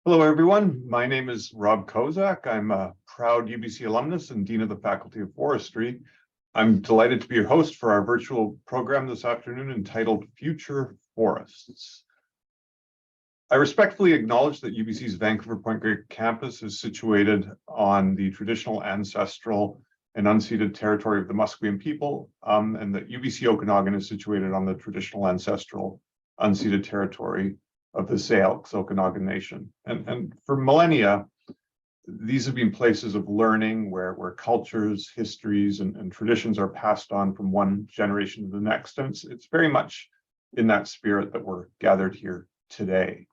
Hello, everyone. My name is Rob Kozak. I'm a proud UBC alumnus and Dean of the Faculty of Forestry. I'm delighted to be your host for our virtual program this afternoon entitled Future Forests. I respectfully acknowledge that UBC's Vancouver Point Grey campus is situated on the traditional, ancestral, and unceded territory of the Musqueam people, and that UBC Okanagan is situated on the traditional, ancestral, unceded territory of the Sayelks Okanagan Nation. And for millennia, these have been places of learning where cultures, histories, and traditions are passed on from one generation to the next. And it's very much in that spirit that we're gathered here today.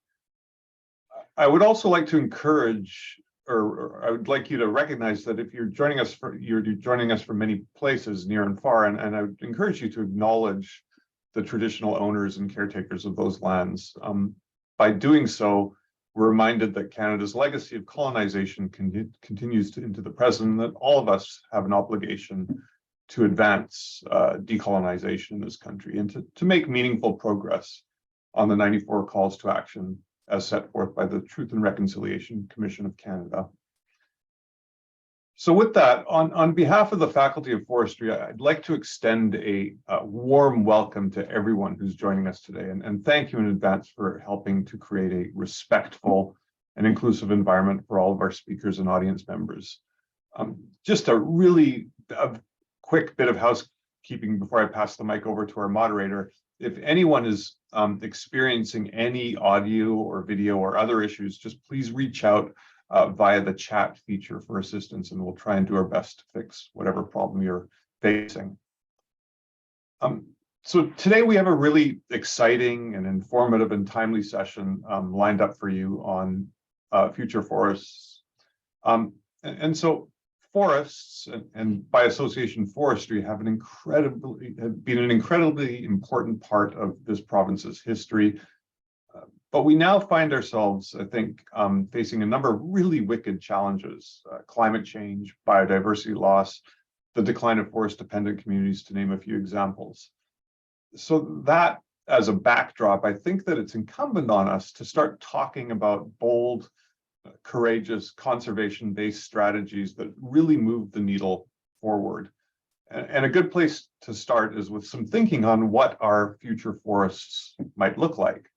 I would also like to encourage, or I would like you to recognize that if you're joining us from many places near and far, and I would encourage you to acknowledge the traditional owners and caretakers of those lands. By doing so, we're reminded that Canada's legacy of colonization continues into the present, and that all of us have an obligation to advance decolonization in this country and to make meaningful progress on the 94 calls to action as set forth by the Truth and Reconciliation Commission of Canada. So with that, on behalf of the Faculty of Forestry, I'd like to extend a warm welcome to everyone who's joining us today, and thank you in advance for helping to create a respectful and inclusive environment for all of our speakers and audience members. Just a quick bit of housekeeping before I pass the mic over to our moderator. If anyone is experiencing any audio or video or other issues, just please reach out via the chat feature for assistance, and we'll try and do our best to fix whatever problem you're facing. So today we have a really exciting and informative and timely session lined up for you on future forests. And so forests and by association forestry have been an incredibly important part of this province's history. But we now find ourselves, I think, facing a number of really wicked challenges: climate change, biodiversity loss, the decline of forest-dependent communities, to name a few examples. So that as a backdrop, I think that it's incumbent on us to start talking about bold, courageous, conservation-based strategies that really move the needle forward. And a good place to start is with some thinking on what our future forests might look like.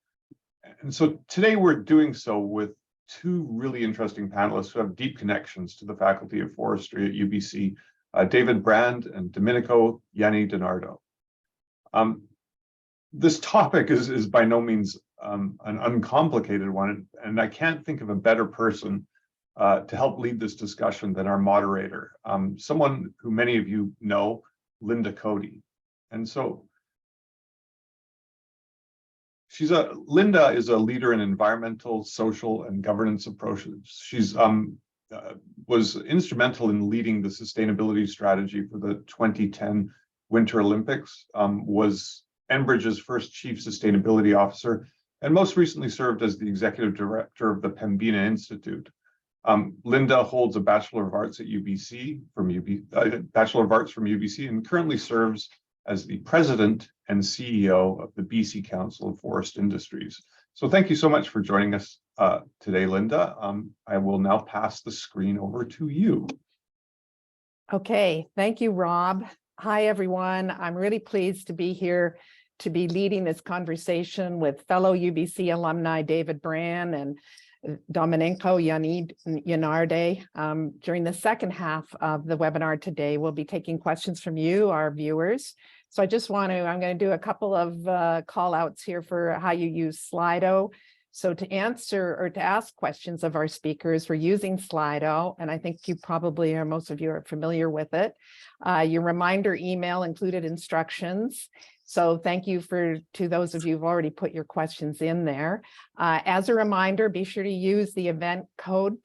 And so today we're doing so with two really interesting panelists who have deep connections to the Faculty of Forestry at UBC, David Brand and Domenico Iannidinardo. This topic is by no means an uncomplicated one, and I can't think of a better person to help lead this discussion than our moderator, someone who many of you know, Linda Coady. And so Linda is a leader in environmental, social, and governance approaches. She's was instrumental in leading the sustainability strategy for the 2010 Winter Olympics, was Enbridge's first chief sustainability officer, and most recently served as the executive director of the Pembina Institute. Linda holds a Bachelor of Arts at UBC from UBC, and currently serves as the president and CEO of the BC Council of Forest Industries. So thank you so much for joining us today, Linda. I will now pass the screen over to you. Okay, thank you, Rob. Hi, everyone. I'm really pleased to be here to be leading this conversation with fellow UBC alumni David Brand and Domenico Iannidinardo. During the second half of the webinar today, we'll be taking questions from you, our viewers. So I'm going to do a couple of call outs here for how you use Slido. So to answer or to ask questions of our speakers, we're using Slido, and I think you probably, or most of you are familiar with it. Your reminder email included instructions. So thank you to those of you who've already put your questions in there. As a reminder, be sure to use the event code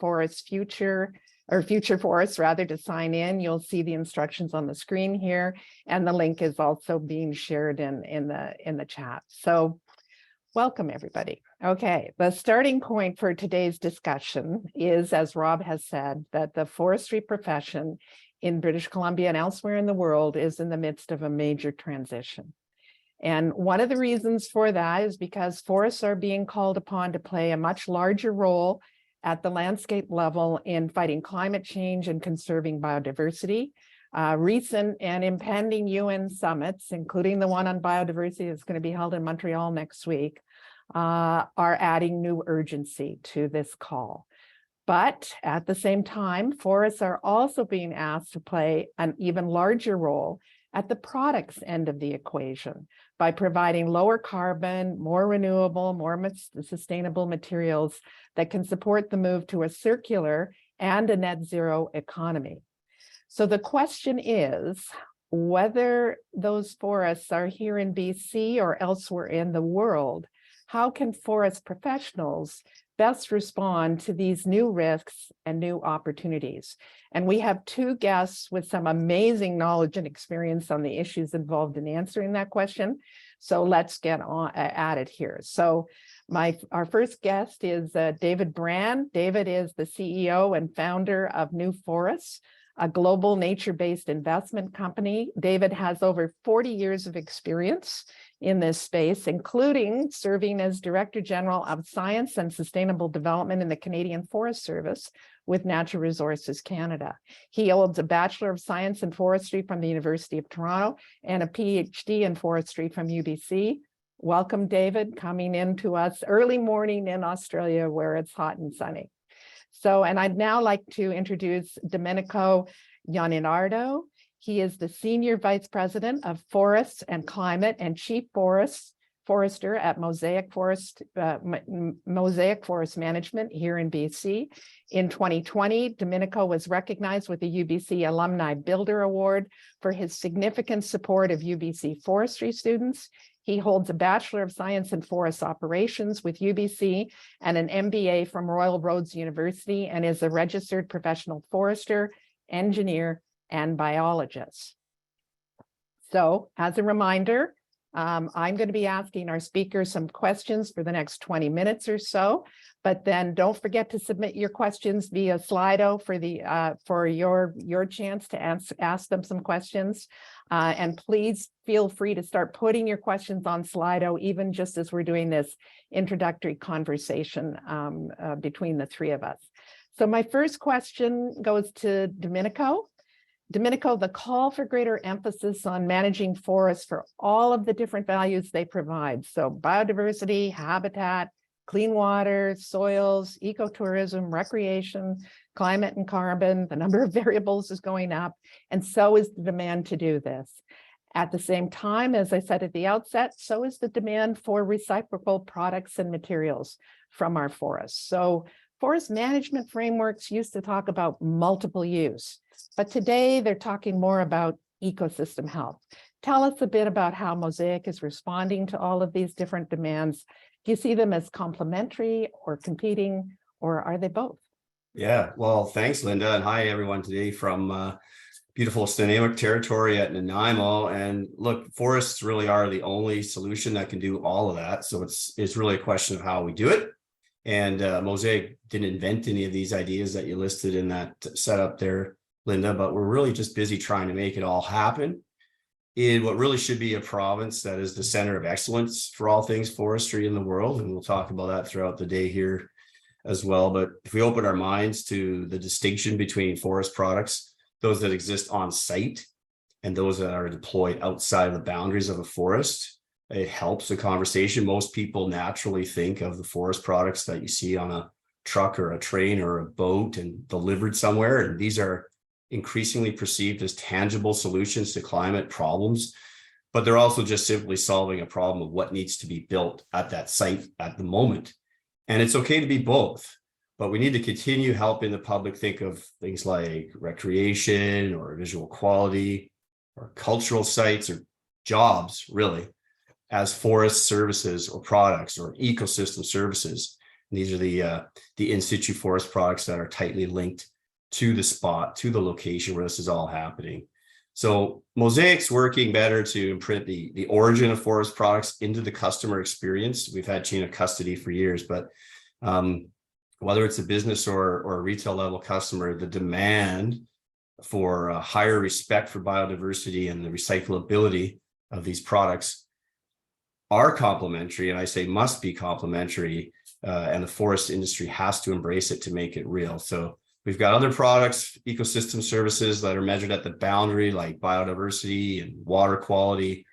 Future Forests rather to sign in. You'll see the instructions on the screen here, and the link is also being shared in the chat. So welcome, everybody. Okay, the starting point for today's discussion is, as Rob has said, that the forestry profession in British Columbia and elsewhere in the world is in the midst of a major transition. And one of the reasons for that is because forests are being called upon to play a much larger role at the landscape level in fighting climate change and conserving biodiversity. Recent and impending UN summits, including the one on biodiversity that's going to be held in Montreal next week, are adding new urgency to this call. But at the same time, forests are also being asked to play an even larger role at the products end of the equation by providing lower carbon, more renewable, more sustainable materials that can support the move to a circular and a net zero economy. So the question is whether those forests are here in BC or elsewhere in the world, how can forest professionals best respond to these new risks and new opportunities? And we have two guests with some amazing knowledge and experience on the issues involved in answering that question. So let's get on at it here. So our first guest is David Brand. David is the CEO and founder of New Forests, a global nature-based investment company. David has over 40 years of experience in this space, including serving as Director General of Science and Sustainable Development in the Canadian Forest Service with Natural Resources Canada. He holds a Bachelor of Science in Forestry from the University of Toronto and a PhD in Forestry from UBC. Welcome, David, coming in to us early morning in Australia where it's hot and sunny. So, and I'd now like to introduce Domenico Iannidinardo. He is the Senior Vice President of Forests and Climate and Chief Forester at Mosaic Forest Management here in BC. In 2020, Domenico was recognized with the UBC Alumni Builder Award for his significant support of UBC Forestry students. He holds a Bachelor of Science in Forest Operations with UBC and an MBA from Royal Roads University, and is a registered professional forester, engineer, and biologist. So as a reminder, I'm going to be asking our speakers some questions for the next 20 minutes or so, but then don't forget to submit your questions via Slido for your chance to ask them some questions. And please feel free to start putting your questions on Slido, even just as we're doing this introductory conversation between the three of us. So my first question goes to Domenico. Domenico, the call for greater emphasis on managing forests for all of the different values they provide. So biodiversity, habitat, clean water, soils, ecotourism, recreation, climate and carbon, the number of variables is going up, and so is the demand to do this. At the same time, as I said at the outset, so is the demand for recyclable products and materials from our forests. So forest management frameworks used to talk about multiple use, but today they're talking more about ecosystem health. Tell us a bit about how Mosaic is responding to all of these different demands. Do you see them as complementary or competing, or are they both? Yeah, well, thanks, Linda, and hi, everyone today from beautiful Nanaimo territory at Nanaimo. And look, forests really are the only solution that can do all of that. So it's really a question of how we do it. And Mosaic didn't invent any of these ideas that you listed in that setup there, Linda, but we're really just busy trying to make it all happen in what really should be a province that is the center of excellence for all things forestry in the world. And we'll talk about that throughout the day here as well. But if we open our minds to the distinction between forest products, those that exist on site and those that are deployed outside of the boundaries of a forest, it helps the conversation. Most people naturally think of the forest products that you see on a truck or a train or a boat and delivered somewhere. And these are increasingly perceived as tangible solutions to climate problems, but they're also just simply solving a problem of what needs to be built at that site at the moment. And it's okay to be both, but we need to continue helping the public think of things like recreation or visual quality or cultural sites or jobs, really, as forest services or products or ecosystem services. And these are the in situ forest products that are tightly linked to the spot, to the location where this is all happening. So Mosaic's working better to imprint the origin of forest products into the customer experience. We've had chain of custody for years, but whether it's a business or a retail level customer, the demand for a higher respect for biodiversity and the recyclability of these products are complementary, and I say must be complementary and the forest industry has to embrace it to make it real. So we've got other products, ecosystem services that are measured at the boundary, like biodiversity and water quality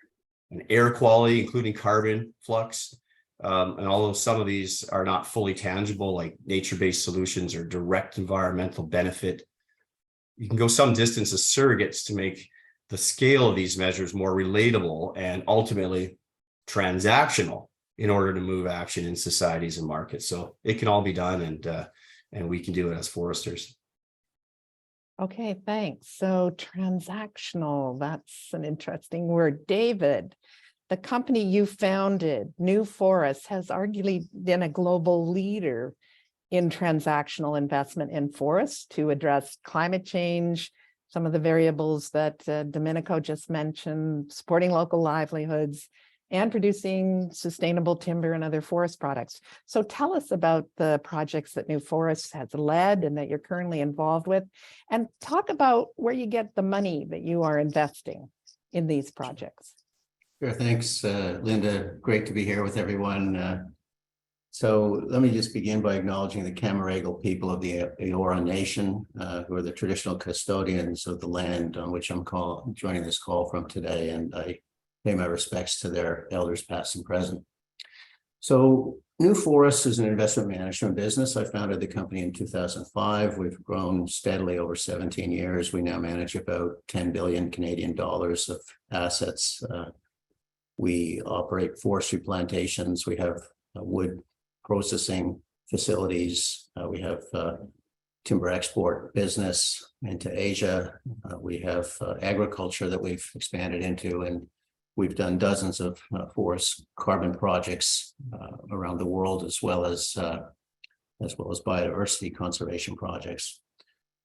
and air quality, including carbon flux. And although some of these are not fully tangible, like nature-based solutions or direct environmental benefit, you can go some distance as surrogates to make the scale of these measures more relatable and ultimately transactional in order to move action in societies and markets. So it can all be done, and we can do it as foresters. Okay, thanks. So transactional, that's an interesting word. David, the company you founded, New Forests, has arguably been a global leader in transactional investment in forests to address climate change, some of the variables that Domenico just mentioned, supporting local livelihoods, and producing sustainable timber and other forest products. So tell us about the projects that New Forests has led and that you're currently involved with, and talk about where you get the money that you are investing in these projects. Sure, thanks, Linda. Great to be here with everyone. So let me just begin by acknowledging the Camaragal people of the Eora Nation, who are the traditional custodians of the land on which I'm joining this call from today, and I pay my respects to their elders past and present. So New Forests is an investment management business. I founded the company in 2005. We've grown steadily over 17 years. We now manage about 10 billion Canadian dollars of assets. We operate forestry plantations. We have wood processing facilities. We have timber export business into Asia. We have agriculture that we've expanded into, and we've done dozens of forest carbon projects around the world, as well as biodiversity conservation projects.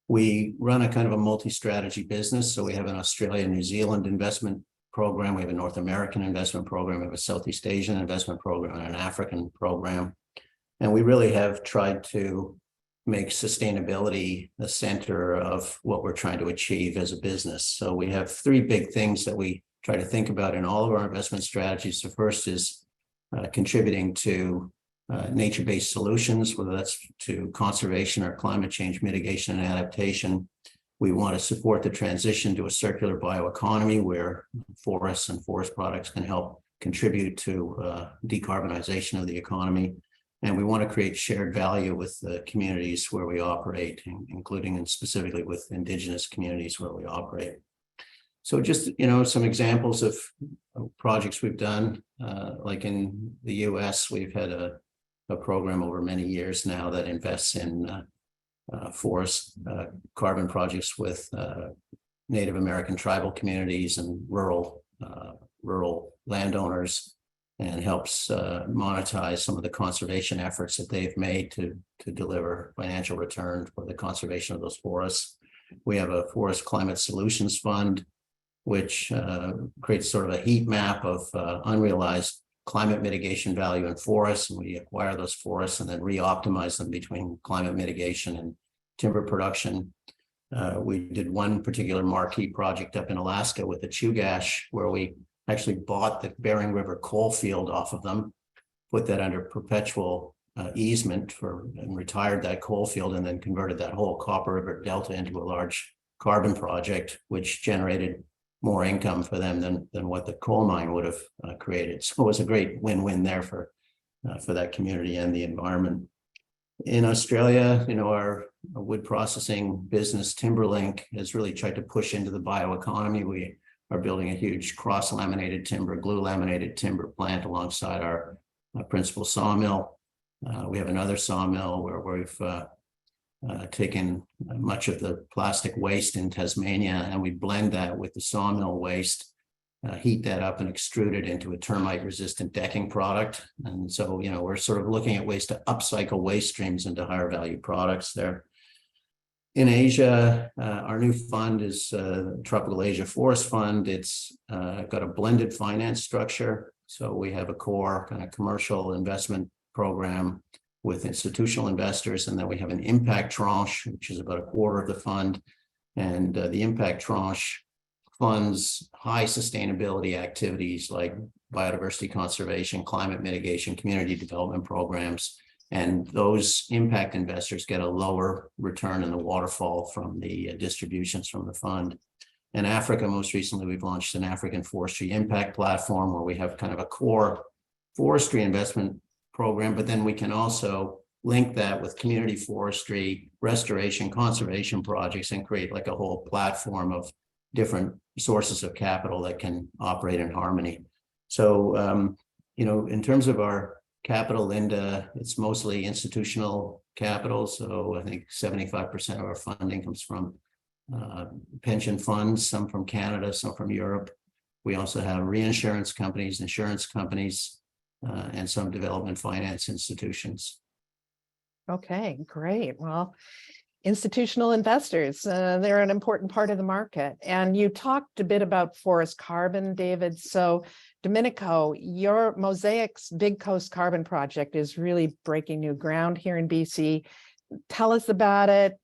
We run a kind of a multi-strategy business. So we have an Australia, New Zealand investment program. We have a North American investment program. We have a Southeast Asian investment program and an African program. And we really have tried to make sustainability the center of what we're trying to achieve as a business. So we have three big things that we try to think about in all of our investment strategies. The first is contributing to nature-based solutions, whether that's to conservation or climate change mitigation and adaptation. We want to support the transition to a circular bioeconomy where forests and forest products can help contribute to decarbonization of the economy. And we want to create shared value with the communities where we operate, including and specifically with Indigenous communities where we operate. So just, some examples of projects we've done, like in the US, we've had a program over many years now that invests in forest carbon projects with Native American tribal communities and rural landowners, and helps monetize some of the conservation efforts that they've made to deliver financial return for the conservation of those forests. We have a Forest Climate Solutions Fund, which creates sort of a heat map of unrealized climate mitigation value in forests, and we acquire those forests and then re-optimize them between climate mitigation and timber production. We did one particular marquee project up in Alaska with the Chugach, where we actually bought the Bering River coal field off of them, put that under perpetual easement and retired that coal field, and then converted that whole Copper River Delta into a large carbon project, which generated more income for them than what the coal mine would have created. So it was a great win-win there for that community and the environment. In Australia, our wood processing business, Timberlink, has really tried to push into the bioeconomy. We are building a huge cross-laminated timber, glue-laminated timber plant alongside our principal sawmill. We have another sawmill where we've taken much of the plastic waste in Tasmania, and we blend that with the sawmill waste, heat that up and extrude it into a termite-resistant decking product. And so, we're sort of looking at ways to upcycle waste streams into higher value products there. In Asia, our new fund is Tropical Asia Forest Fund. It's got a blended finance structure. So we have a core kind of commercial investment program with institutional investors, and then we have an impact tranche, which is about a quarter of the fund. And the impact tranche funds high sustainability activities like biodiversity conservation, climate mitigation, community development programs. And those impact investors get a lower return in the waterfall from the distributions from the fund. In Africa, most recently, we've launched an African forestry impact platform where we have kind of a core forestry investment program, but then we can also link that with community forestry, restoration, conservation projects, and create like a whole platform of different sources of capital that can operate in harmony. So, in terms of our capital, Linda, it's mostly institutional capital. So I think 75% of our funding comes from pension funds, some from Canada, some from Europe. We also have reinsurance companies, insurance companies, and some development finance institutions. Okay, great. Well, institutional investors, they're an important part of the market. And you talked a bit about forest carbon, David. So Domenico, your Mosaic's Big Coast Carbon Project is really breaking new ground here in BC. Tell us about it.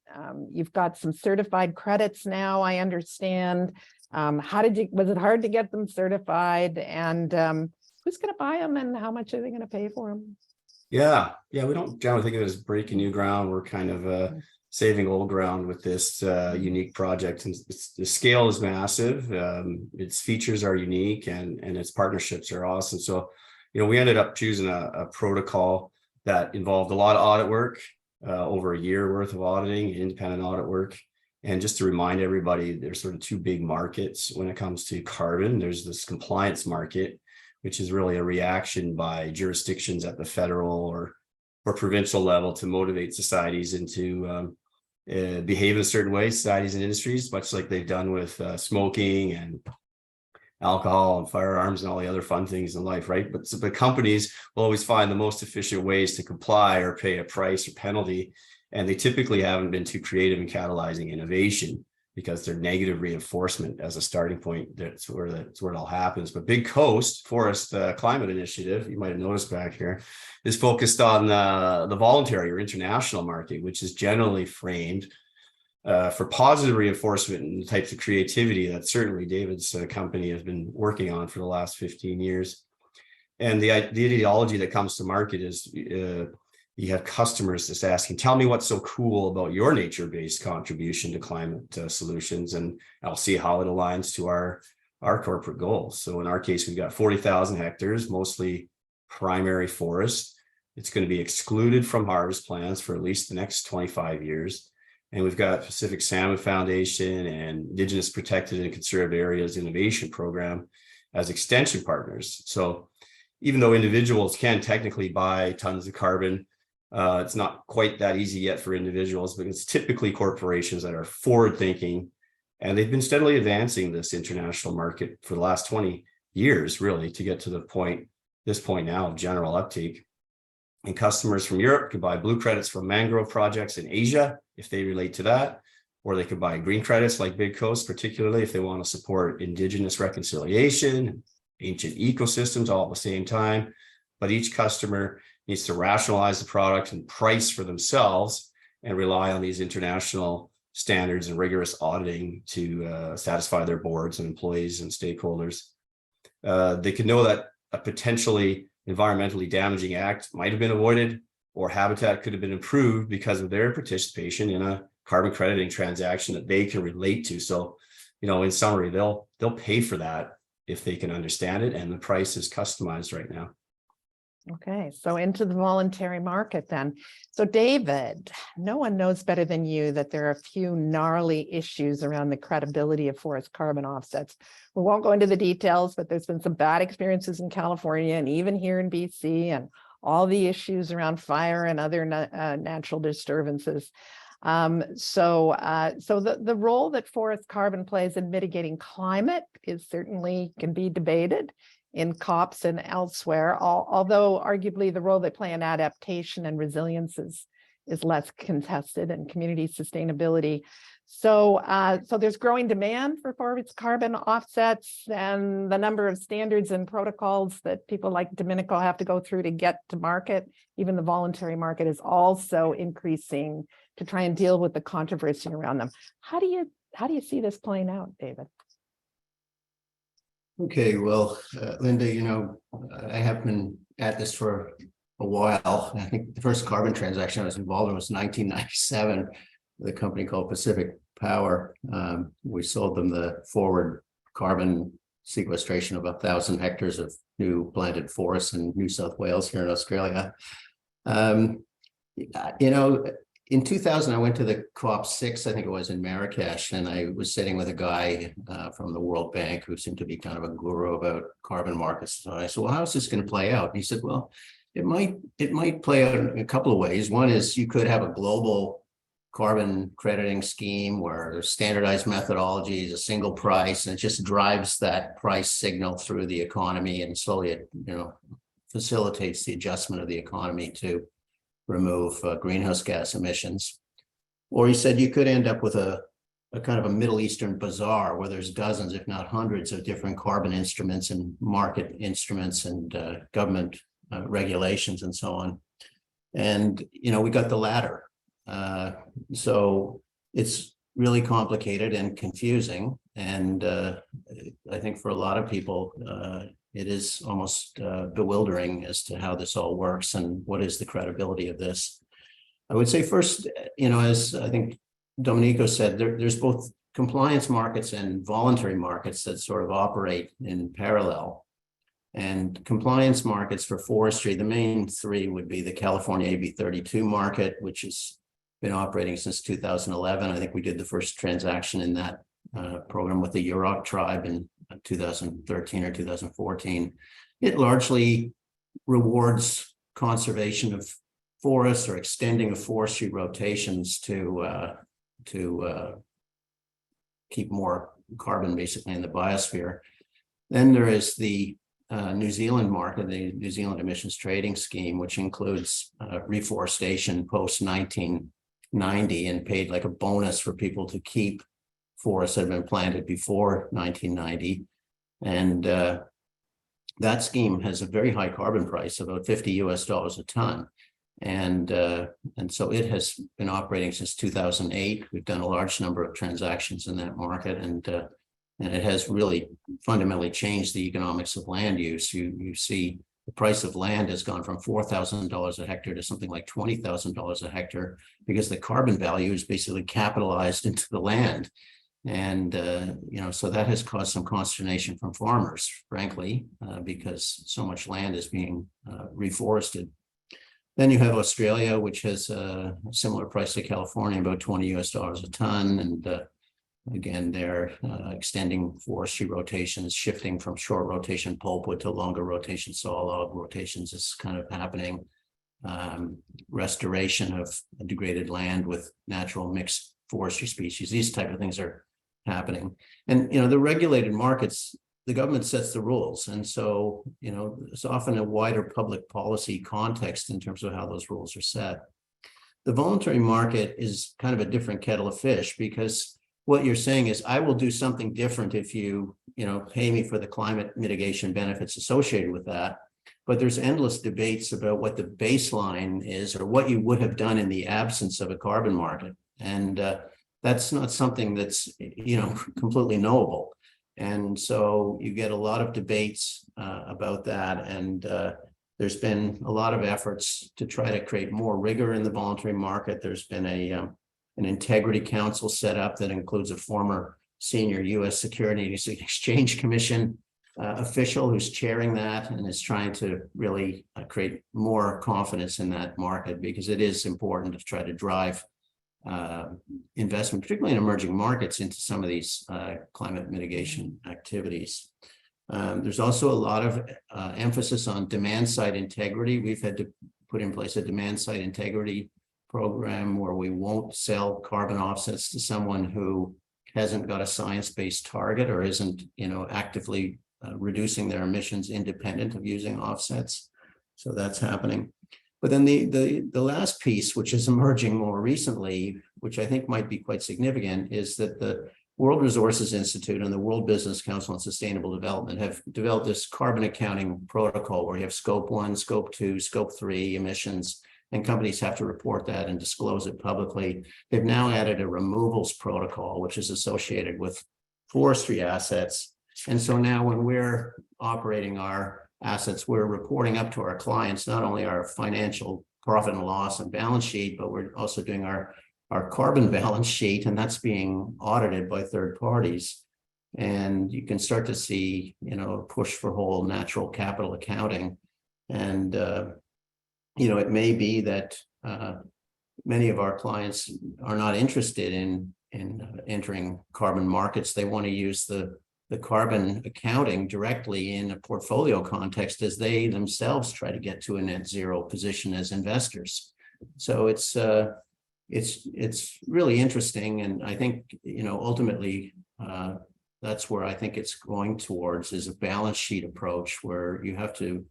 You've got some certified credits now, I understand. Was it hard to get them certified? And who's going to buy them and how much are they going to pay for them? Yeah, we don't generally think of it as breaking new ground. We're kind of saving old ground with this unique project, and the scale is massive. Its features are unique, and its partnerships are awesome. So, we ended up choosing a protocol that involved a lot of audit work, over a year worth of auditing, independent audit work. And just to remind everybody, there's sort of two big markets when it comes to carbon. There's this compliance market, which is really a reaction by jurisdictions at the federal or provincial level to motivate societies into behave in a certain way, societies and industries, much like they've done with smoking and alcohol and firearms and all the other fun things in life, right? But the companies will always find the most efficient ways to comply or pay a price or penalty. And they typically haven't been too creative in catalyzing innovation because they're negative reinforcement as a starting point. That's where it all happens. But Big Coast Forest Climate Initiative, you might have noticed back here, is focused on the voluntary or international market, which is generally framed for positive reinforcement and the types of creativity that certainly David's company has been working on for the last 15 years. And the ideology that comes to market is you have customers just asking, tell me what's so cool about your nature-based contribution to climate solutions, and I'll see how it aligns to our corporate goals. So in our case, we've got 40,000 hectares, mostly primary forest. It's going to be excluded from harvest plans for at least the next 25 years. And we've got Pacific Salmon Foundation and Indigenous Protected and Conserved Areas Innovation Program as extension partners. So even though individuals can technically buy tons of carbon, it's not quite that easy yet for individuals, but it's typically corporations that are forward thinking, and they've been steadily advancing this international market for the last 20 years, really, to get to this point now of general uptake. And customers from Europe can buy blue credits from mangrove projects in Asia if they relate to that, or they could buy green credits like Big Coast, particularly if they want to support Indigenous reconciliation, ancient ecosystems all at the same time. But each customer needs to rationalize the product and price for themselves and rely on these international standards and rigorous auditing to satisfy their boards and employees and stakeholders. They can know that a potentially environmentally damaging act might have been avoided, or habitat could have been improved because of their participation in a carbon crediting transaction that they can relate to. So, in summary, they'll pay for that if they can understand it, and the price is customized right now. Okay, so into the voluntary market then. So David, no one knows better than you that there are a few gnarly issues around the credibility of forest carbon offsets. We won't go into the details, but there's been some bad experiences in California and even here in BC, and all the issues around fire and other natural disturbances. So the role that forest carbon plays in mitigating climate can be debated in COPs and elsewhere, although arguably the role they play in adaptation and resilience is less contested, and community sustainability. So there's growing demand for forest carbon offsets, and the number of standards and protocols that people like Domenico have to go through to get to market, even the voluntary market, is also increasing to try and deal with the controversy around them. How do you see this playing out, David? Okay, well, Linda, I have been at this for a while. I think the first carbon transaction I was involved in was 1997 with a company called Pacific Power. We sold them the forward carbon sequestration of 1,000 hectares of new planted forests in New South Wales here in Australia. In 2000, I went to the COP6, I think it was in Marrakesh, and I was sitting with a guy from the World Bank who seemed to be kind of a guru about carbon markets. So I said, well, how's this going to play out? And he said, well, it might play out in a couple of ways. One is you could have a global carbon crediting scheme where there's standardized methodologies, a single price, and it just drives that price signal through the economy and slowly, facilitates the adjustment of the economy to remove greenhouse gas emissions. Or he said you could end up with a kind of a Middle Eastern bazaar where there's dozens, if not hundreds, of different carbon instruments and market instruments and government regulations and so on. And, we got the latter. So it's really complicated and confusing. And I think for a lot of people, it is almost bewildering as to how this all works and what is the credibility of this. I would say first, as I think Domenico said, there's both compliance markets and voluntary markets that sort of operate in parallel. And compliance markets for forestry, the main three would be the California AB 32 market, which has been operating since 2011. I think we did the first transaction in that program with the Yurok tribe in 2013 or 2014. It largely rewards conservation of forests or extending of forestry rotations to keep more carbon basically in the biosphere. Then there is the New Zealand market, the New Zealand Emissions Trading Scheme, which includes reforestation post 1990 and paid like a bonus for people to keep forests that have been planted before 1990. And that scheme has a very high carbon price, about $50 a ton. And so it has been operating since 2008. We've done a large number of transactions in that market, and it has really fundamentally changed the economics of land use. You see the price of land has gone from $4,000 a hectare to something like $20,000 a hectare because the carbon value is basically capitalized into the land. And, so that has caused some consternation from farmers, frankly, because so much land is being reforested. Then you have Australia, which has a similar price to California, about $20 a ton. And again, they're extending forestry rotations, shifting from short rotation pulpwood to longer rotation sawlog rotations is kind of happening. Restoration of degraded land with natural mixed forestry species, these type of things are happening. And, the regulated markets, the government sets the rules. And so, it's often a wider public policy context in terms of how those rules are set. The voluntary market is kind of a different kettle of fish because what you're saying is, I will do something different if you, pay me for the climate mitigation benefits associated with that. But there's endless debates about what the baseline is or what you would have done in the absence of a carbon market. And that's not something that's, completely knowable. And so you get a lot of debates about that. And there's been a lot of efforts to try to create more rigor in the voluntary market. There's been an integrity council set up that includes a former senior U.S. Securities and Exchange Commission official who's chairing that and is trying to really create more confidence in that market, because it is important to try to drive investment, particularly in emerging markets, into some of these climate mitigation activities. There's also a lot of emphasis on demand side integrity. We've had to put in place a demand side integrity program where we won't sell carbon offsets to someone who hasn't got a science-based target or isn't, actively reducing their emissions independent of using offsets. So that's happening. But then the last piece, which is emerging more recently, which I think might be quite significant, is that the World Resources Institute and the World Business Council on Sustainable Development have developed this carbon accounting protocol where you have scope 1, scope 2, scope 3 emissions, and companies have to report that and disclose it publicly. They've now added a removals protocol, which is associated with forestry assets. And so now when we're operating our assets, we're reporting up to our clients, not only our financial profit and loss and balance sheet, but we're also doing our carbon balance sheet, and that's being audited by third parties. And you can start to see, a push for whole natural capital accounting. And, it may be that many of our clients are not interested in entering carbon markets. They want to use the carbon accounting directly in a portfolio context as they themselves try to get to a net zero position as investors. So it's really interesting. And I think, ultimately, that's where I think it's going towards, is a balance sheet approach where you have to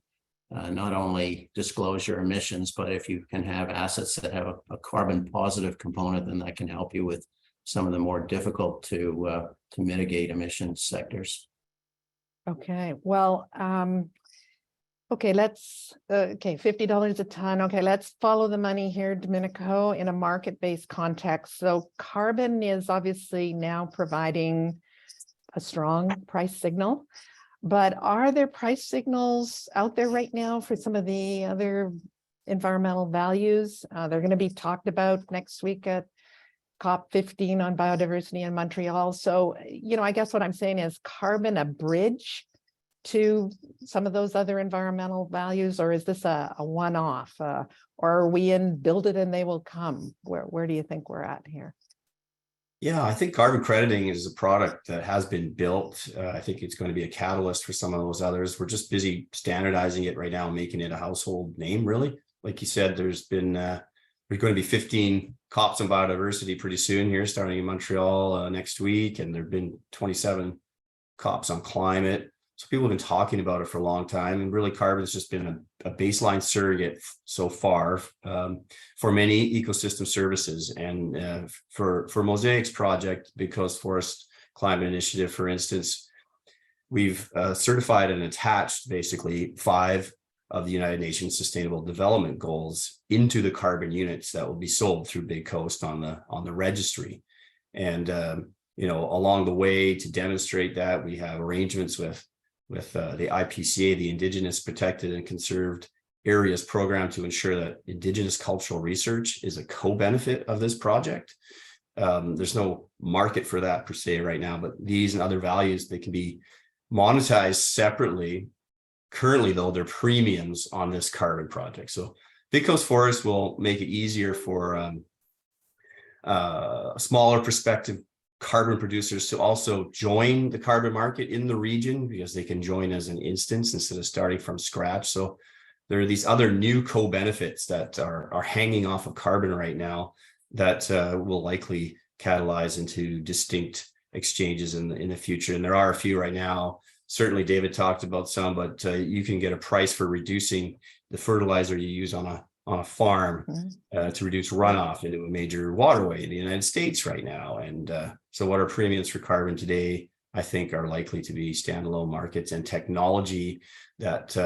not only disclose your emissions, but if you can have assets that have a carbon positive component, then that can help you with some of the more difficult to mitigate emissions sectors. Okay, well, okay, $50 a ton. Okay, let's follow the money here, Domenico, in a market-based context. So carbon is obviously now providing a strong price signal, but are there price signals out there right now for some of the other environmental values? They're going to be talked about next week at COP15 on biodiversity in Montreal. So, I guess what I'm saying is carbon a bridge to some of those other environmental values, or is this a one-off, or are we in build it and they will come? Where do you think we're at here? Yeah, I think carbon crediting is a product that has been built. I think it's going to be a catalyst for some of those others. We're just busy standardizing it right now, making it a household name, really. Like you said, there's going to be 15 COPs on biodiversity pretty soon here, starting in Montreal next week. And there've been 27 COPs on climate. So people have been talking about it for a long time. And really, carbon has just been a baseline surrogate so far for many ecosystem services. And for Mosaic's project, Big Coast Forest Climate Initiative, for instance, we've certified and attached basically 5 of the United Nations Sustainable Development Goals into the carbon units that will be sold through Big Coast on the registry. And along the way, to demonstrate that, we have arrangements with the IPCA, the Indigenous Protected and Conserved Areas Program, to ensure that Indigenous cultural research is a co-benefit of this project. There's no market for that per se right now, but these and other values, they can be monetized separately. Currently, though, they're premiums on this carbon project. So Big Coast Forest will make it easier for smaller prospective carbon producers to also join the carbon market in the region, because they can join as an instance instead of starting from scratch. So there are these other new co-benefits that are hanging off of carbon right now that will likely catalyze into distinct exchanges in the future. And there are a few right now. Certainly David talked about some, but you can get a price for reducing the fertilizer you use on a farm to reduce runoff into a major waterway in the United States right now. And so what are premiums for carbon today, I think, are likely to be standalone markets, and technology that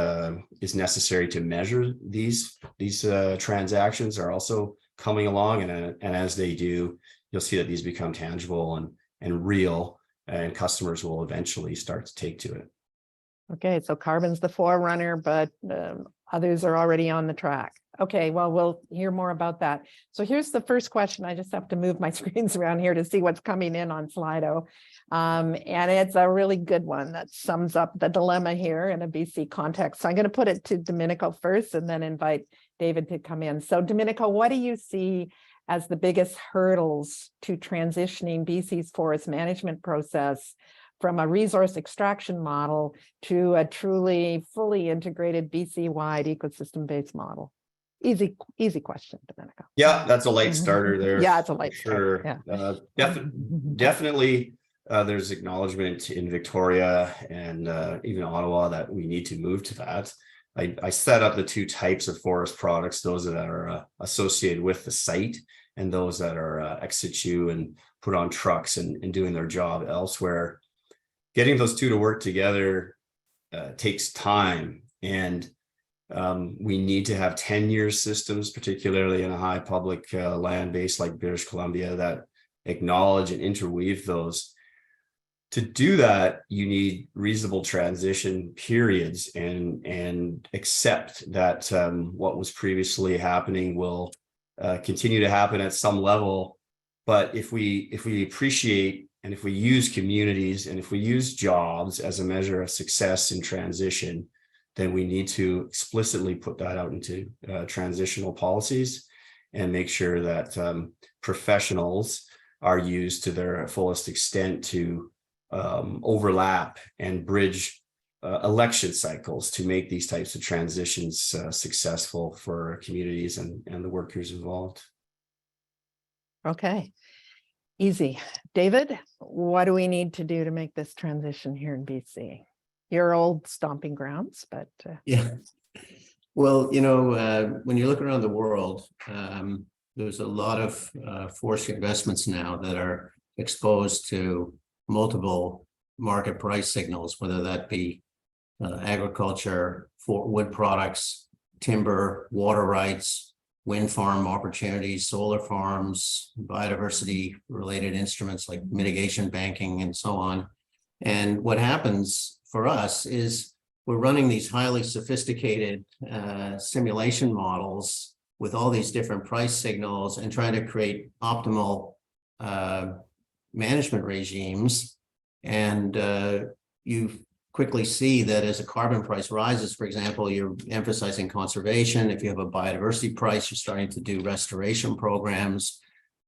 is necessary to measure these transactions are also coming along. And as they do, you'll see that these become tangible and real, and customers will eventually start to take to it. Okay, so carbon's the forerunner, but others are already on the track. Okay, well, we'll hear more about that. So here's the first question. I just have to move my screens around here to see what's coming in on Slido. And it's a really good one that sums up the dilemma here in a BC context. So I'm going to put it to Domenico first and then invite David to come in. So Domenico, what do you see as the biggest hurdles to transitioning BC's forest management process from a resource extraction model to a truly fully integrated BC-wide ecosystem-based model? Easy question, Domenico. Yeah, that's a light starter there. Yeah, it's a light sure. Starter. Yeah. Definitely, there's acknowledgement in Victoria and even Ottawa that we need to move to that. I set up the 2 types of forest products: those that are associated with the site, and those that are ex situ and put on trucks and doing their job elsewhere. Getting those 2 to work together takes time, and we need to have 10-year systems, particularly in a high public land base like British Columbia, that acknowledge and interweave those. to do that, you need reasonable transition periods and accept that what was previously happening will continue to happen at some level. But if we appreciate, and if we use communities, and if we use jobs as a measure of success in transition, then we need to explicitly put that out into transitional policies and make sure that professionals are used to their fullest extent to overlap and bridge election cycles to make these types of transitions successful for communities and the workers involved. Okay, easy. David, what do we need to do to make this transition here in BC? Your old stomping grounds, but Yeah. Well, you know, when you look around the world, there's a lot of forestry investments now that are exposed to multiple market price signals, whether that be agriculture, for wood products, timber, water rights, wind farm opportunities, solar farms, biodiversity related instruments like mitigation banking and so on. And what happens for us is we're running these highly sophisticated simulation models with all these different price signals and trying to create optimal management regimes. And you quickly see that as a carbon price rises, for example, you're emphasizing conservation. If you have a biodiversity price, you're starting to do restoration programs.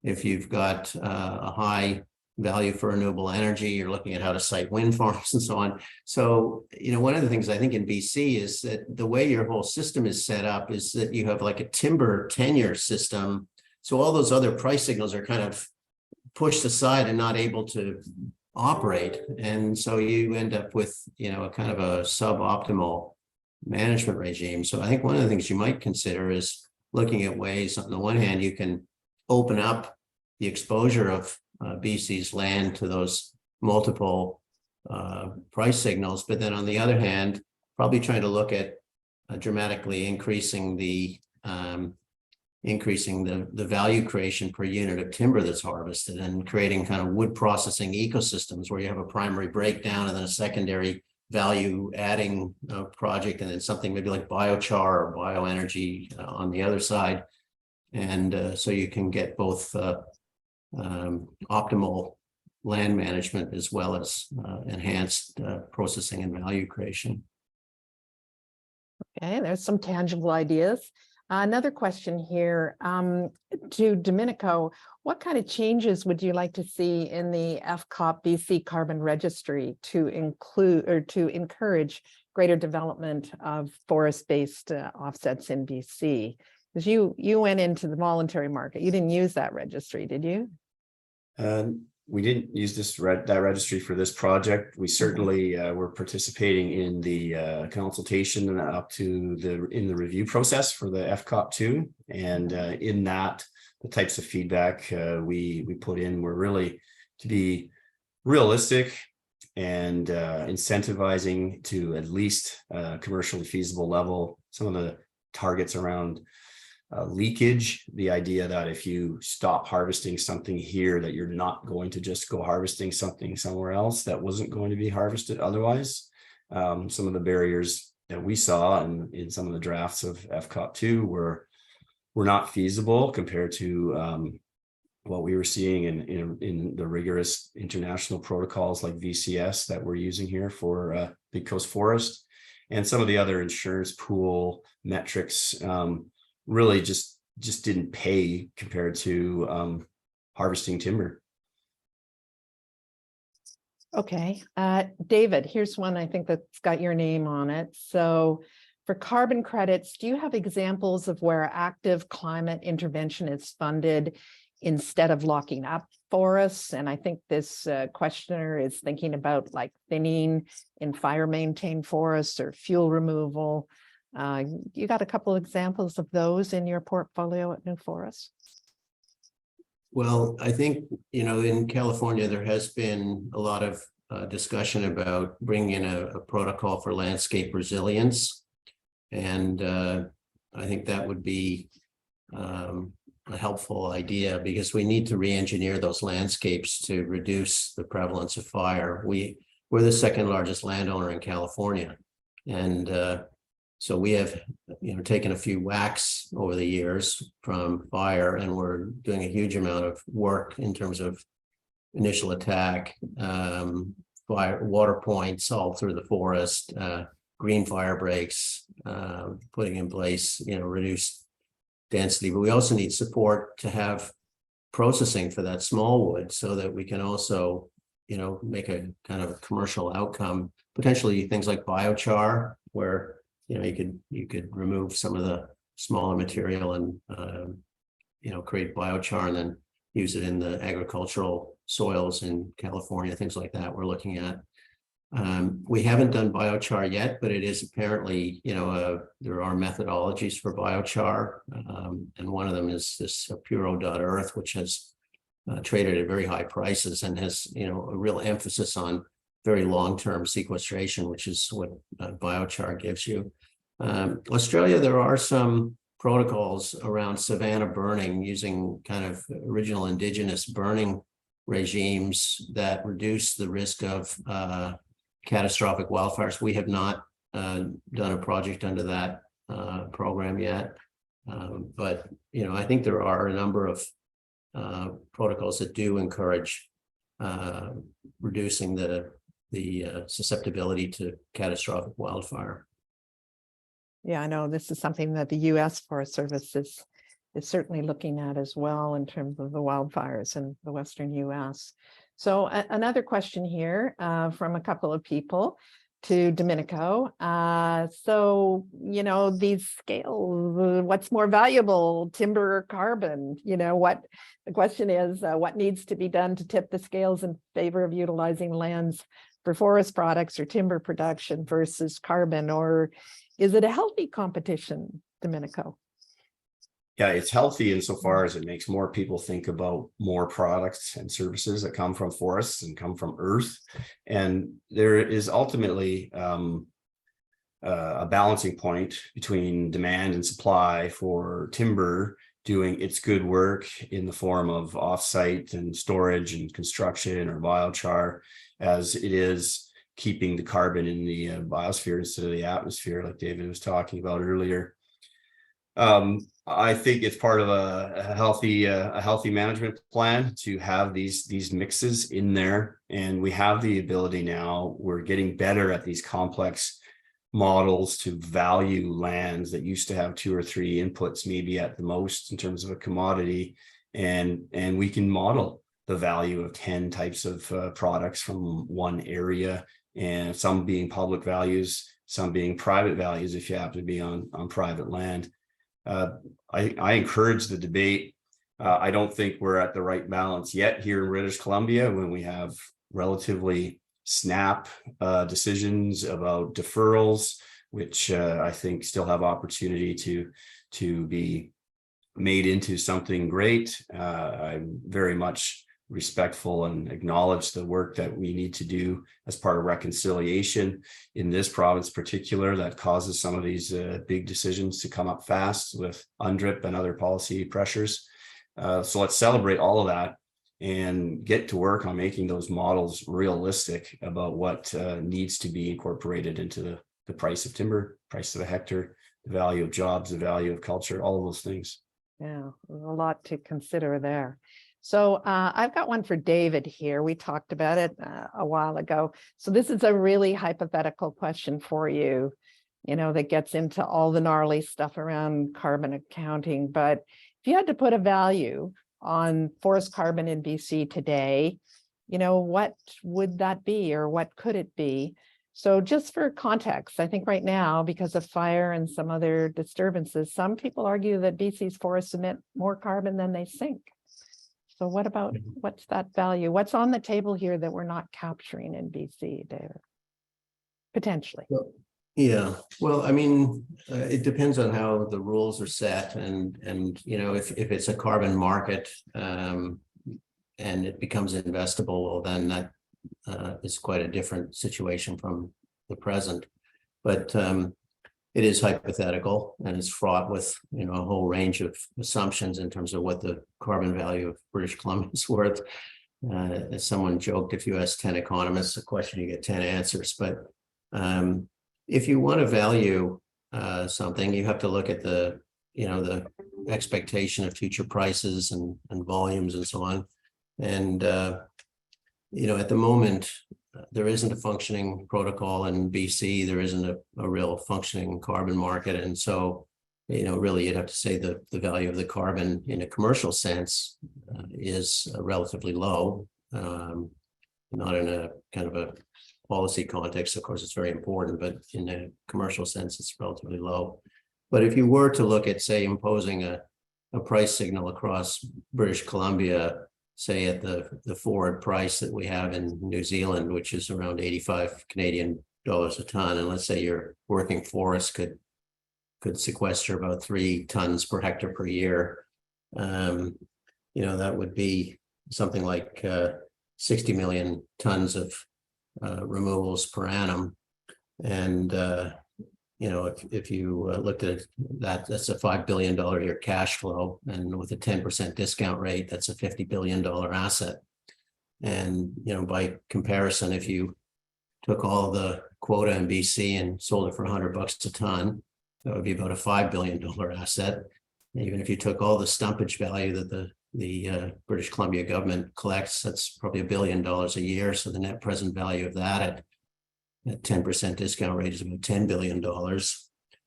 If you've got a high value for renewable energy, you're looking at how to site wind farms and so on. So, you know, one of the things I think in BC is that the way your whole system is set up is that you have like a timber tenure system. So all those other price signals are kind of pushed aside and not able to operate. And so you end up with, you know, a kind of a suboptimal management regime. So I think one of the things you might consider is looking at ways, on the one hand, you can open up the exposure of BC's land to those multiple price signals, but then on the other hand, probably trying to look at dramatically increasing the value creation per unit of timber that's harvested and creating kind of wood processing ecosystems where you have a primary breakdown and then a secondary value adding project, and then something maybe like biochar or bioenergy on the other side. And so you can get both optimal land management as well as enhanced processing and value creation. okay, there's some tangible ideas. Another question here to Domenico. What kind of changes would you like to see in the FCOP BC carbon registry to include or to encourage greater development of forest-based offsets in BC? Because you went into the voluntary market. You didn't use that registry, did you? We didn't use that registry for this project. We certainly were participating in the consultation up to in the review process for the FCOP2, and in that, the types of feedback we put in were really to be realistic and incentivizing to at least commercially feasible level. Some of the targets around leakage, the idea that if you stop harvesting something here, that you're not going to just go harvesting something somewhere else that wasn't going to be harvested otherwise. Some of the barriers that we saw in some of the drafts of FCOP2 were not feasible compared to what we were seeing in the rigorous international protocols like VCS that we're using here for Big Coast Forest, and some of the other insurance pool metrics really just didn't pay compared to harvesting timber. Okay, David, here's one I think that's got your name on it. So for carbon credits, do you have examples of where active climate intervention is funded instead of locking up forests? And I think this questioner is thinking about like thinning in fire maintained forests or fuel removal. You got a couple examples of those in your portfolio at New Forest? Well, I think, you know, in California, there has been a lot of discussion about bringing in a protocol for landscape resilience. And I think that would be a a helpful idea because we need to re-engineer those landscapes to reduce the prevalence of fire. We're the second largest landowner in California, and so we have, taken a few whacks over the years from fire, and we're doing a huge amount of work in terms of initial attack, fire, water points all through the forest, green fire breaks, putting in place, reduced density. But we also need support to have processing for that small wood so that we can also, make a kind of a commercial outcome, potentially things like biochar, where you could remove some of the smaller material and create biochar and then use it in the agricultural soils in California, things like that we're looking at. We haven't done biochar yet, but it is apparently, there are methodologies for biochar. And one of them is this Puro.earth, which has traded at very high prices and has, a real emphasis on very long-term sequestration, which is what biochar gives you. Australia, there are some protocols around savanna burning using kind of original indigenous burning regimes that reduce the risk of catastrophic wildfires. We have not done a project under that program yet, but I think there are a number of protocols that do encourage reducing the susceptibility to catastrophic wildfire. Yeah, I know this is something that the U.S. Forest Service is certainly looking at as well in terms of the wildfires in the Western U.S. So another question here from a couple of people to Domenico. So, these scales, what's more valuable, timber or carbon? The question is, what needs to be done to tip the scales in favor of utilizing lands for forest products or timber production versus carbon? Or is it a healthy competition, Domenico? Yeah, it's healthy insofar as it makes more people think about more products and services that come from forests and come from earth. And there is ultimately a balancing point between demand and supply for timber doing its good work in the form of offsite and storage and construction or biochar, as it is keeping the carbon in the biosphere instead of the atmosphere, like David was talking about earlier. I think it's part of a healthy management plan to have these mixes in there, and we have the ability now. We're getting better at these complex models to value lands that used to have 2 or 3 inputs, maybe at the most in terms of a commodity, and we can model the value of 10 types of products from one area, and some being public values, some being private values if you happen to be on private land. I encourage the debate. I don't think we're at the right balance yet here in British Columbia when we have relatively snap decisions about deferrals, which I think still have opportunity to be made into something great. I'm very much respectful and acknowledge the work that we need to do as part of reconciliation in this province particular that causes some of these big decisions to come up fast with UNDRIP and other policy pressures. So let's celebrate all of that and get to work on making those models realistic about what needs to be incorporated into the price of timber, price of a hectare, the value of jobs, the value of culture, all of those things. Yeah, there's a lot to consider there. So I've got one for David here. We talked about it a while ago. So this is a really hypothetical question for you, that gets into all the gnarly stuff around carbon accounting. But if you had to put a value on forest carbon in BC today, what would that be, or what could it be? So just for context, I think right now, because of fire and some other disturbances, some people argue that BC's forests emit more carbon than they sink. So what's that value? What's on the table here that we're not capturing in BC, David? Potentially. Yeah, well, I mean, it depends on how the rules are set, and if it's a carbon market and it becomes investable, well, then that is quite a different situation from the present. But it is hypothetical and it's fraught with, you know, a whole range of assumptions in terms of what the carbon value of British Columbia is worth. As someone joked, if you ask 10 economists a question, you get 10 answers. But if you want to value something, you have to look at the, you know, the expectation of future prices and volumes and so on. And, you know, at the moment, there isn't a functioning protocol in BC. There isn't a real functioning carbon market. And so, you know, really you'd have to say the value of the carbon in a commercial sense is relatively low, not in a kind of a policy context. Of course, it's very important, but in a commercial sense, it's relatively low. But if you were to look at, say, imposing a price signal across British Columbia, say at the forward price that we have in New Zealand, which is around 85 Canadian dollars a ton, and let's say your working forest could sequester about 3 tons per hectare per year, you know, that would be something like 60 million tons of removals per annum. And you know, if you looked at that, that's a $5 billion a year cash flow, and with a 10% discount rate, that's a $50 billion asset. And, you know, by comparison, if you took all the quota in BC and sold it for $100 a ton, that would be about a $5 billion asset. Even if you took all the stumpage value that the British Columbia government collects, that's probably $1 billion a year. So the net present value of that at 10% discount rate is about $10 billion.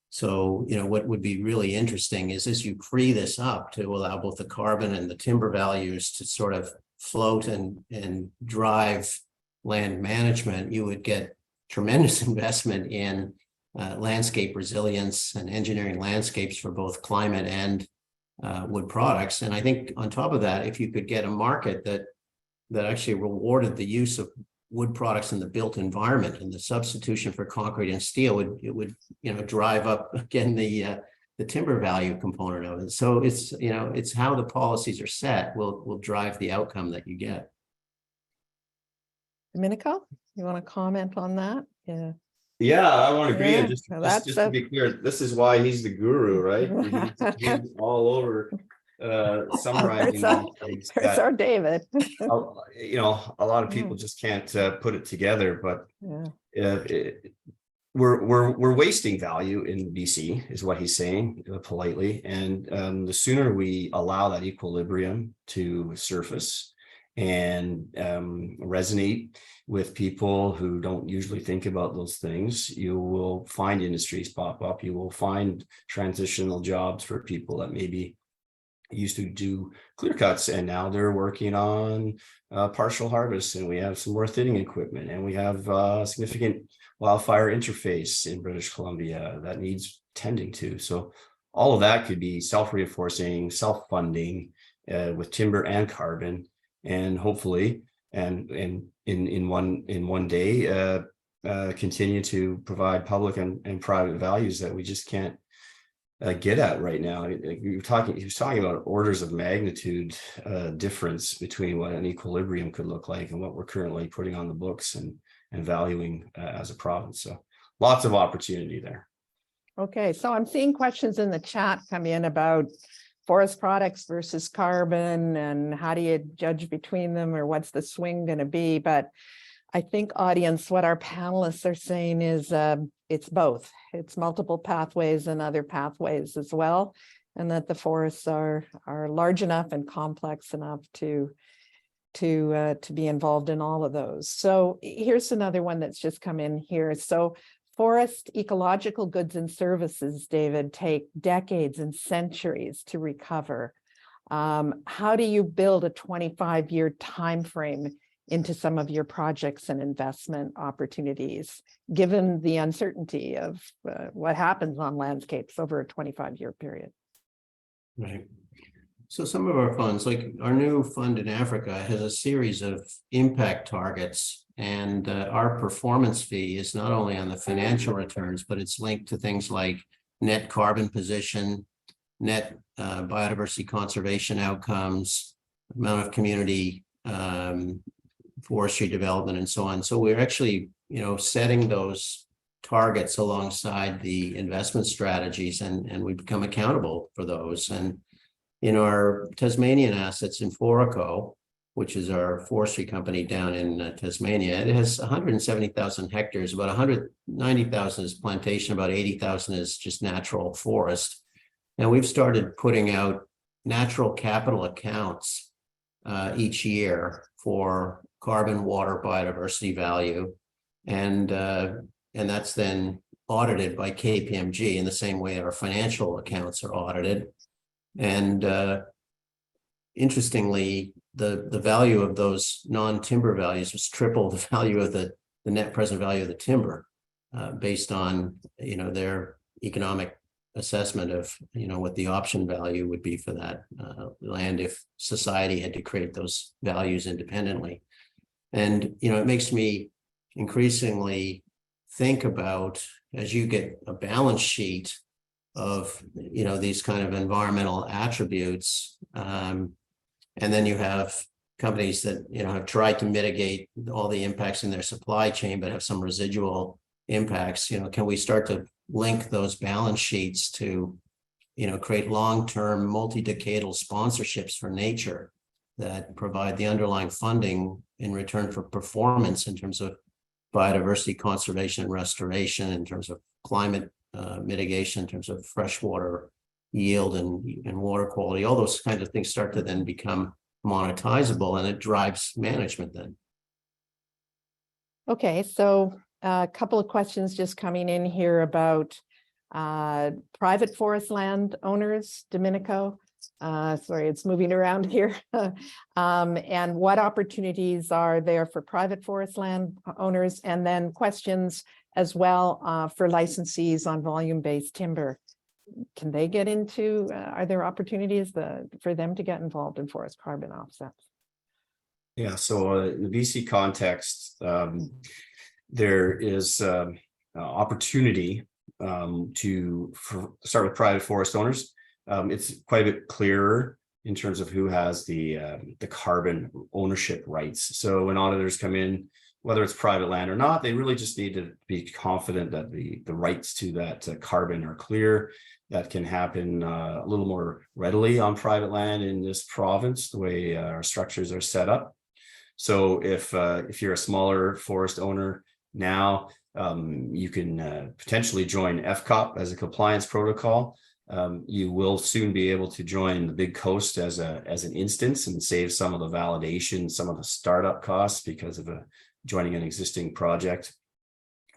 So, you know, what would be really interesting is as you free this up to allow both the carbon and the timber values to sort of float and drive land management, you would get tremendous investment in landscape resilience and engineering landscapes for both climate and wood products. And I think on top of that, if you could get a market that actually rewarded the use of wood products in the built environment, and the substitution for concrete and steel would you know, drive up again the timber value component of it. So it's, you know, it's how the policies are set will drive the outcome that you get. Domenico, you want to comment on that? Yeah. Yeah, I want to agree. Yeah, And just to be clear, this is why he's the guru, right? He's all over summarizing these things. There's our David. You know, a lot of people just can't put it together, but we're wasting value in BC, is what he's saying politely. And the sooner we allow that equilibrium to surface and resonate with people who don't usually think about those things, you will find industries pop up. You will find transitional jobs for people that maybe used to do clear cuts and now they're working on partial harvest. And we have some more thinning equipment, and we have significant wildfire interface in British Columbia that needs tending to. So all of that could be self-reinforcing, self-funding with timber and carbon, and hopefully and in one day continue to provide public and private values that we just can't get at right now. He was talking about orders of magnitude difference between what an equilibrium could look like and what we're currently putting on the books and valuing as a province. So lots of opportunity there. Okay, so I'm seeing questions in the chat come in about forest products versus carbon, and how do you judge between them, or what's the swing going to be? But I think, audience, what our panelists are saying is it's both. It's multiple pathways and other pathways as well, and that the forests are large enough and complex enough to be involved in all of those. So here's another one that's just come in here. So forest ecological goods and services, David, take decades and centuries to recover. How do you build a 25-year time frame into some of your projects and investment opportunities, given the uncertainty of what happens on landscapes over a 25-year period? Right. So some of our funds, like our new fund in Africa, has a series of impact targets, and our performance fee is not only on the financial returns, but it's linked to things like net carbon position, net biodiversity conservation outcomes, amount of community forestry development, and so on. So we're actually, you know, setting those targets alongside the investment strategies, and we become accountable for those. And in our Tasmanian assets in Foraco, which is our forestry company down in Tasmania, it has 170,000 hectares. About 190,000 is plantation, about 80,000 is just natural forest. And we've started putting out natural capital accounts each year for carbon, water, biodiversity value. And that's then audited by KPMG in the same way our financial accounts are audited. And interestingly, the value of those non-timber values was triple the value of the net present value of the timber, based on, their economic assessment of, what the option value would be for that land if society had to create those values independently. And, it makes me increasingly think about, as you get a balance sheet of, these kind of environmental attributes, and then you have companies that, have tried to mitigate all the impacts in their supply chain, but have some residual impacts. Can we start to link those balance sheets to, create long-term multi-decadal sponsorships for nature that provide the underlying funding in return for performance in terms of biodiversity conservation and restoration, in terms of climate mitigation, in terms of freshwater yield and water quality? All those kinds of things start to then become monetizable, and it drives management then. Okay, so a couple of questions just coming in here about private forest land owners, Domenico. Sorry, it's moving around here. And what opportunities are there for private forest land owners? And then questions as well for licensees on volume-based timber. Can they get into, are there opportunities for them to get involved in forest carbon offsets? Yeah, so in the BC context, there is opportunity to start with private forest owners. It's quite a bit clearer in terms of who has the carbon ownership rights. So when auditors come in, whether it's private land or not, they really just need to be confident that the rights to that carbon are clear. That can happen a little more readily on private land in this province, the way our structures are set up. So if you're a smaller forest owner now, you can potentially join FCOP as a compliance protocol. You will soon be able to join the Big Coast as an instance and save some of the validation, some of the startup costs because of joining an existing project.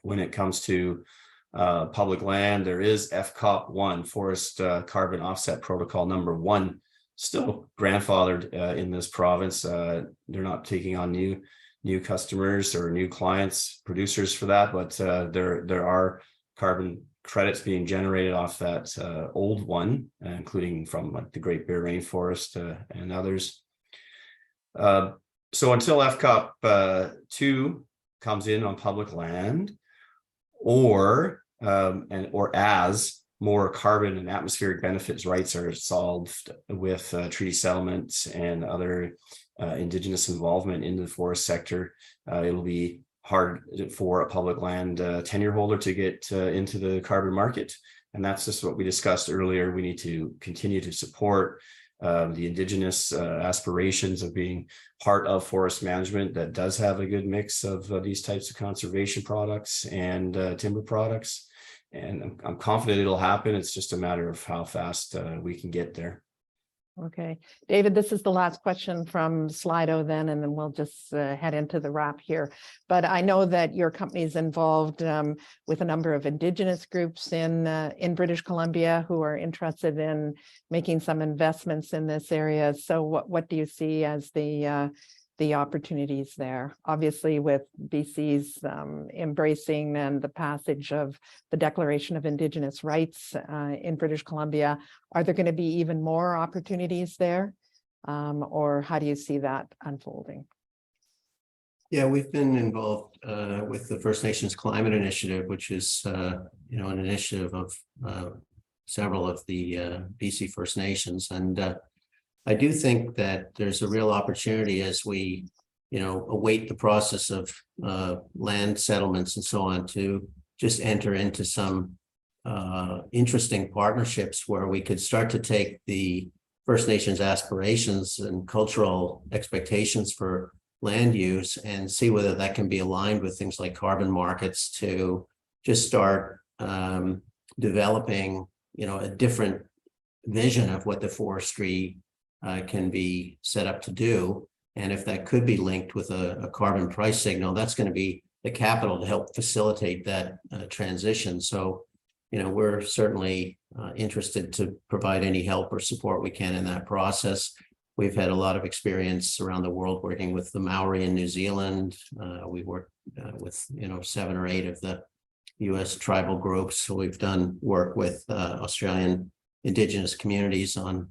When it comes to public land, there is FCOP 1, Forest Carbon Offset Protocol number 1, still grandfathered in this province. They're not taking on new customers or new clients, producers for that, but there are carbon credits being generated off that old one, including from like the Great Bear Rainforest and others. So until FCOP 2 comes in on public land, or as more carbon and atmospheric benefits rights are solved with treaty settlements and other Indigenous involvement in the forest sector, it'll be hard for a public land tenure holder to get into the carbon market. And that's just what we discussed earlier. We need to continue to support the Indigenous aspirations of being part of forest management that does have a good mix of these types of conservation products and timber products. And I'm confident it'll happen. It's just a matter of how fast we can get there. Okay, David, this is the last question from Slido then, and then we'll just head into the wrap here. But I know that your company is involved with a number of Indigenous groups in British Columbia who are interested in making some investments in this area. So what do you see as the opportunities there? Obviously, with BC's embracing and the passage of the Declaration of Indigenous Rights in British Columbia, are there going to be even more opportunities there? Or how do you see that unfolding? Yeah, we've been involved with the First Nations Climate Initiative, which is an initiative of several of the BC First Nations, and I do think that there's a real opportunity as we, await the process of land settlements and so on to just enter into some interesting partnerships where we could start to take the First Nations aspirations and cultural expectations for land use and see whether that can be aligned with things like carbon markets to just start developing, a different vision of what the forestry can be set up to do. And if that could be linked with a carbon price signal, that's going to be the capital to help facilitate that transition. So, we're certainly interested to provide any help or support we can in that process. We've had a lot of experience around the world working with the Maori in New Zealand. We worked with, 7 or 8 of the US tribal groups. So we've done work with Australian Indigenous communities on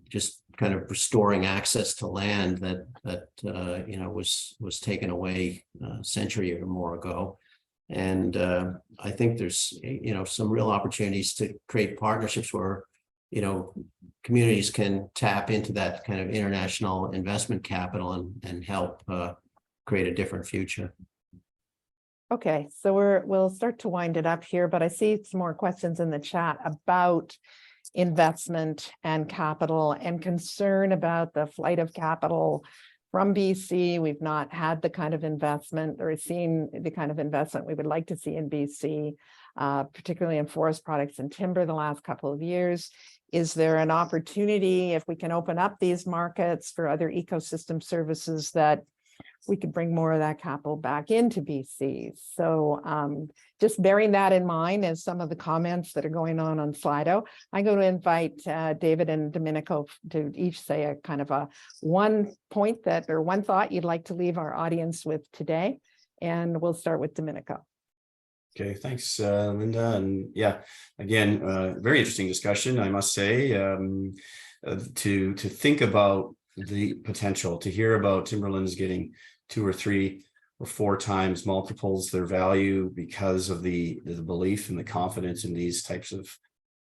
just kind of restoring access to land that was taken away a century or more ago. And I think there's some real opportunities to create partnerships where communities can tap into that kind of international investment capital and help create a different future. Okay, so we'll start to wind it up here, but I see some more questions in the chat about investment and capital and concern about the flight of capital from BC. We've not had the kind of investment or seen the kind of investment we would like to see in BC, particularly in forest products and timber the last couple of years. Is there an opportunity, if we can open up these markets for other ecosystem services, that we could bring more of that capital back into BC? So just bearing that in mind as some of the comments that are going on Slido, I'm going to invite David and Domenico to each say a kind of a one point that, or one thought you'd like to leave our audience with today. And we'll start with Domenico. Okay, thanks, Linda. And yeah, again, very interesting discussion, I must say, to think about the potential, to hear about timberlands getting 2 or 3 or 4 times multiples their value because of the belief and the confidence in these types of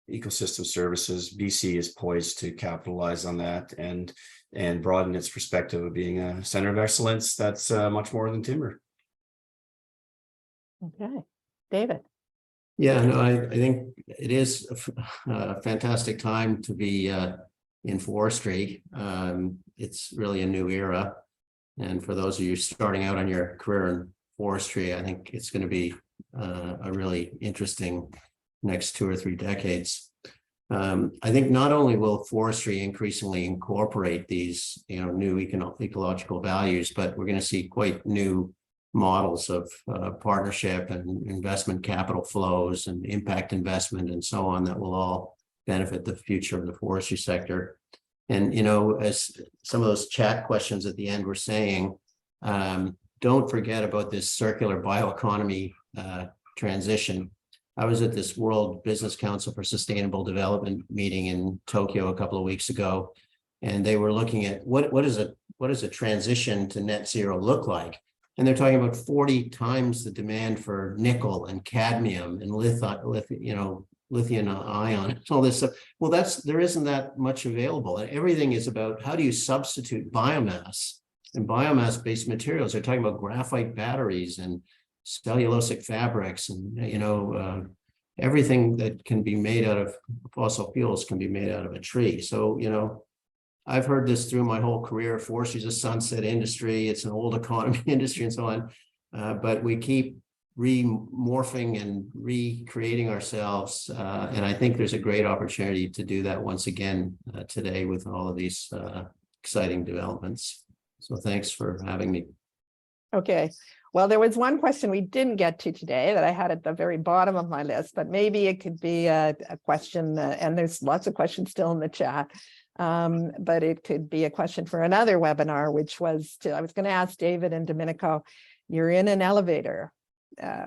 ecosystem services. BC is poised to capitalize on that and broaden its perspective of being a center of excellence that's much more than timber. Okay, David. Yeah, no, I think it is a fantastic time to be in forestry. It's really a new era. And for those of you starting out on your career in forestry, I think it's going to be a really interesting next 2 or 3 decades. I think not only will forestry increasingly incorporate these, new ecological values, but we're going to see quite new models of partnership and investment capital flows and impact investment and so on that will all benefit the future of the forestry sector. And, as some of those chat questions at the end were saying, don't forget about this circular bioeconomy transition. I was at this World Business Council for Sustainable Development meeting in Tokyo a couple of weeks ago, and they were looking at what does a transition to net zero look like? And they're talking about 40 times the demand for nickel and cadmium and lithium ion, all this stuff. Well, there isn't that much available. And everything is about how do you substitute biomass and biomass-based materials. They're talking about graphite batteries and cellulosic fabrics and, everything that can be made out of fossil fuels can be made out of a tree. So, I've heard this through my whole career. Forestry is a sunset industry. It's an old economy industry and so on. But we keep remorphing and recreating ourselves. And I think there's a great opportunity to do that once again today with all of these exciting developments. So thanks for having me. Okay. Well, there was one question we didn't get to today that I had at the very bottom of my list, but maybe it could be a question, and there's lots of questions still in the chat. But it could be a question for another webinar, which was I was going to ask David and Domenico, you're in an elevator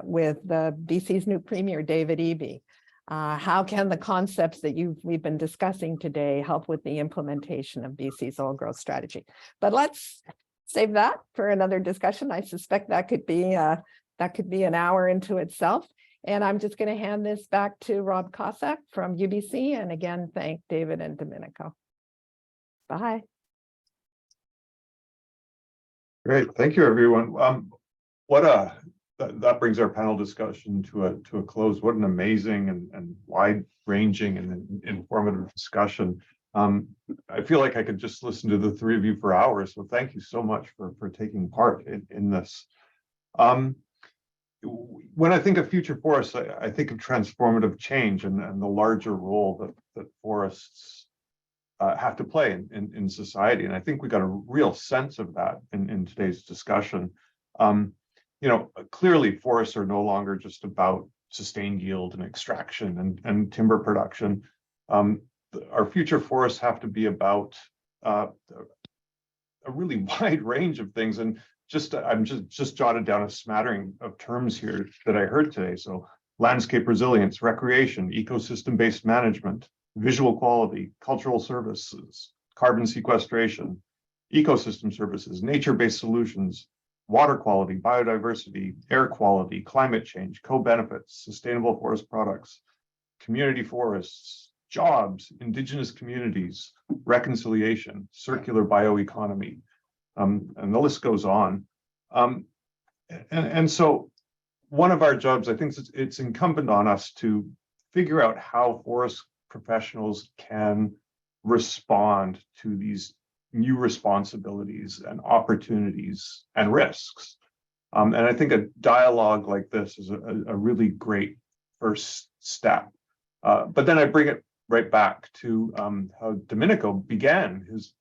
with the BC's new Premier, David Eby. How can the concepts that we've been discussing today help with the implementation of BC's old growth strategy? But let's save that for another discussion. I suspect that could be an hour into itself. And I'm just going to hand this back to Rob Cossack from UBC. And again, thank David and Domenico. Bye. Great. Thank you, everyone. What a that brings our panel discussion to a close. What an amazing and wide-ranging and informative discussion. I feel like I could just listen to the three of you for hours. So thank you so much for taking part in this. When I think of future forests, I think of transformative change and the larger role that forests have to play in society. And I think we got a real sense of that in today's discussion. Clearly forests are no longer just about sustained yield and extraction and timber production. Our future forests have to be about a really wide range of things. And I'm just jotted down a smattering of terms here that I heard today. So landscape resilience, recreation, ecosystem-based management, visual quality, cultural services, carbon sequestration, ecosystem services, nature-based solutions, water quality, biodiversity, air quality, climate change, co-benefits, sustainable forest products, community forests, jobs, Indigenous communities, reconciliation, circular bioeconomy, and the list goes on. And so one of our jobs, I think it's incumbent on us to figure out how forest professionals can respond to these new responsibilities and opportunities and risks. And I think a dialogue like this is a really great first step. But then I bring it right back to how Domenico began his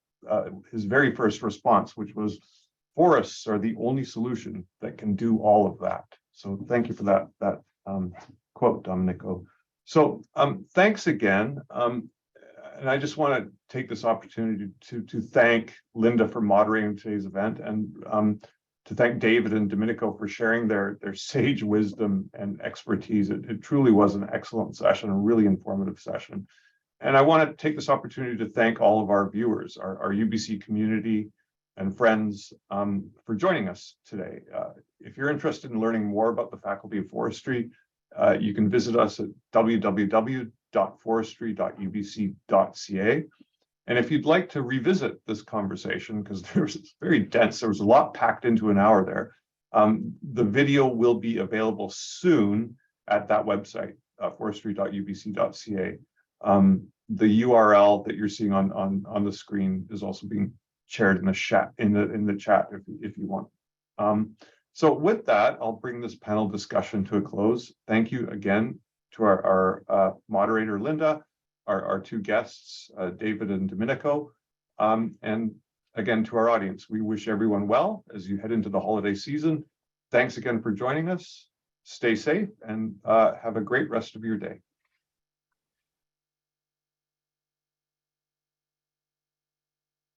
very first response, which was forests are the only solution that can do all of that. So thank you for that quote, Domenico. So thanks again. And I just want to take this opportunity to thank Linda for moderating today's event, and to thank David and Domenico for sharing their sage wisdom and expertise. It truly was an excellent session, a really informative session. And I want to take this opportunity to thank all of our viewers, our UBC community and friends for joining us today. If you're interested in learning more about the Faculty of Forestry, you can visit us at www.forestry.ubc.ca. And if you'd like to revisit this conversation, because it's very dense, there was a lot packed into an hour there, the video will be available soon at that website, forestry.ubc.ca. The URL that you're seeing on the screen is also being shared in the chat if you want. So with that, I'll bring this panel discussion to a close. Thank you again to our moderator, Linda, our two guests, David and Domenico. And again, to our audience, we wish everyone well as you head into the holiday season. Thanks again for joining us. Stay safe and have a great rest of your day.